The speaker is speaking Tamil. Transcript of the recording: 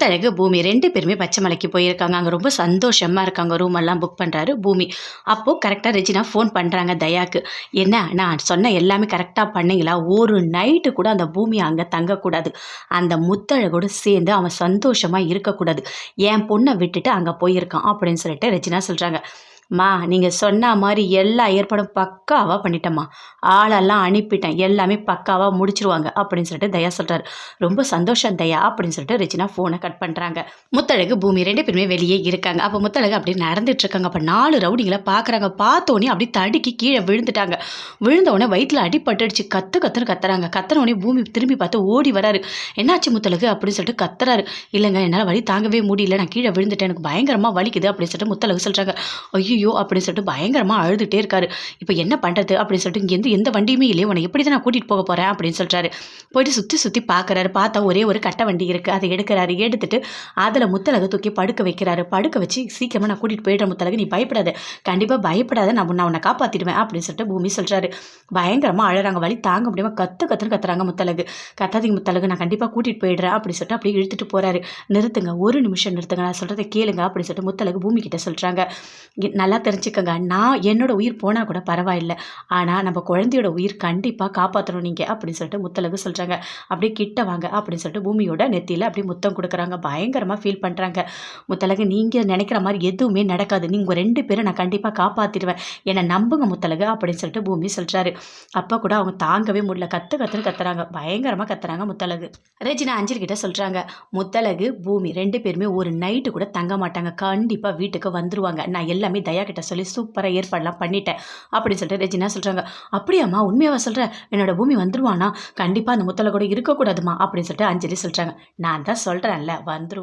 முத்தழகு, பூமி 2 பேருமே பச்சைமலைக்கு போயிருக்காங்க. அங்க ரொம்ப சந்தோஷமா இருக்காங்க. ரூம் எல்லாம் புக் பண்றாரு பூமி. அப்போ கரெக்ட்டா ரெஜினா ஃபோன் பண்றாங்க தயாக்கு. "என்ன நான் சொன்ன எல்லாமே கரெக்ட்டா பண்ணீங்களா? ஒரு நைட்டு கூட அந்த பூமி அங்க தங்கக்கூடாது. அந்த முத்தழகோட சேர்ந்து அவன் சந்தோஷமா இருக்கக்கூடாது. என் பொண்ண விட்டுட்டு அங்க போயிருக்கான்." அப்படின்னு சொல்லிட்டு ரெஜினா சொல்றாங்க. "ம்மா, நீங்க சொன்ன மாரி எல்லா ஏற்பாடும் பக்காவா பண்ணிட்டேம்மா. ஆளெல்லாம் அனுப்பிட்டேன். எல்லாமே பக்காவா முடிச்சுருவாங்க." அப்படின்னு சொல்லிட்டு தயா சொல்றாரு. "ரொம்ப சந்தோஷம் தயா." அப்படின்னு சொல்லிட்டு ரெஜினா ஃபோனை கட் பண்றாங்க. முத்தழகு, பூமி 2 பேருமே வெளியே இருக்காங்க. அப்போ முத்தழகு அப்படியே நடந்துட்டு இருக்காங்க. அப்போ 4 ரவுடிங்கள பார்க்குறாங்க. பார்த்தோனே அப்படியே தடுக்கி கீழே விழுந்துட்டாங்க. விழுந்த உடனே வயித்துல அடிபட்டுடுச்சு. கத்து கத்துன்னு கத்துறாங்க. கத்துன உடனே பூமி திரும்பி பார்த்து ஓடி வராரு. "என்னாச்சு முத்தழகு?" அப்படின்னு சொல்லிட்டு கத்துறாரு. "இல்லைங்க, என்னால் வலி தாங்கவே முடியல. நான் கீழே விழுந்துட்டேன். எனக்கு பயங்கரமா வலிக்குது." அப்படின்னு சொல்லிட்டு முத்தழகு சொல்றாங்க. "ஐயையோ!" அப்படின்னு சொல்லிட்டு பயங்கரமா அழுதுட்டே இருக்காரு. "இப்போ என்ன பண்றது?" அப்படின்னு சொல்லிட்டு, "இங்கேருந்து எந்த வண்டியுமே இல்லையே, உன்னை எப்படி தான் நான் கூட்டிட்டு போக போறேன்?" அப்படின்னு சொல்றாரு. போயிட்டு சுத்தி சுத்தி பார்க்குறாரு. பார்த்தா ஒரே ஒரு கட்டை வண்டி இருக்கு. அதை எடுக்கிறாரு. எடுத்துட்டு அதில் முத்தழகு தூக்கி படுக்க வைக்கிறாரு. படுக்க வச்சு, "சீக்கிரமா நான் கூட்டிட்டு போயிடுறேன் முத்தழகு, நீ பயப்படாத, கண்டிப்பா பயப்படாத, நான் உன்னை காப்பாத்திடுவேன்." அப்படின்னு சொல்லிட்டு பூமி சொல்றாரு. பயங்கரமா அழறாங்க. வலி தாங்க முடியாம கத்து கத்துன்னு கத்துறாங்க முத்தழகு. "கத்தாதீங்க முத்தழகு, நான் கண்டிப்பா கூட்டிட்டு போயிடுறேன்." அப்படின்னு சொல்லிட்டு அப்படியே இழுத்துட்டு போறாரு. "நிறுத்துங்க, ஒரு நிமிஷம் நிறுத்துங்க, நான் சொல்றதை கேளுங்க." அப்படின்னு சொல்லிட்டு முத்தழகு பூமி கிட்ட சொல்றாங்க. "நல்லா தெரிஞ்சுக்கங்க, நான் என்னோட உயிர் போனா கூட பரவாயில்ல, ஆனா நம்ம குழந்தையோட உயிர் கண்டிப்பா காப்பாற்றணும் நீங்க." அப்படின்னு சொல்லிட்டு முத்தழகு சொல்றாங்க. "அப்படியே கிட்ட வாங்க." அப்படின்னு சொல்லிட்டு பூமியோட நெத்தியில அப்படியே முத்தம் கொடுக்குறாங்க. பயங்கரமா ஃபீல் பண்றாங்க. "முத்தழகு, நீங்க நினைக்கிற மாதிரி எதுவுமே நடக்காது. நீங்க 2 பேரும் நான் கண்டிப்பா காப்பாத்திடுவேன். என்னை நம்புங்க முத்தழகு." அப்படின்னு சொல்லிட்டு பூமி சொல்றாரு. அப்ப கூட அவங்க தாங்கவே முடியல. கத்து கத்துன்னு கத்துறாங்க. பயங்கரமா கத்துறாங்க முத்தழகு. ரெஜினா அஞ்சலி கிட்ட சொல்றாங்க. "முத்தழகு, பூமி 2 பேருமே ஒரு நைட்டு கூட தங்க மாட்டாங்க. கண்டிப்பா வீட்டுக்கு வந்துருவாங்க. நான் எல்லாமே தயா கிட்ட சொல்லி சூப்பரா ஏற்பாடுலாம் பண்ணிட்டேன்." அப்படின்னு சொல்லிட்டு ரெஜினா சொல்றாங்க. "அப்படியாம்மா, உண்மையாவா சொல்ற? என்னோட பூமி வந்துருவானா? கண்டிப்பா அந்த முத்தழகோட இருக்கக்கூடாதுமா." அப்படின்னு சொல்லிட்டு அஞ்சலி சொல்றாங்க. "நான் தான் சொல்றேன்ல, வந்துரும்."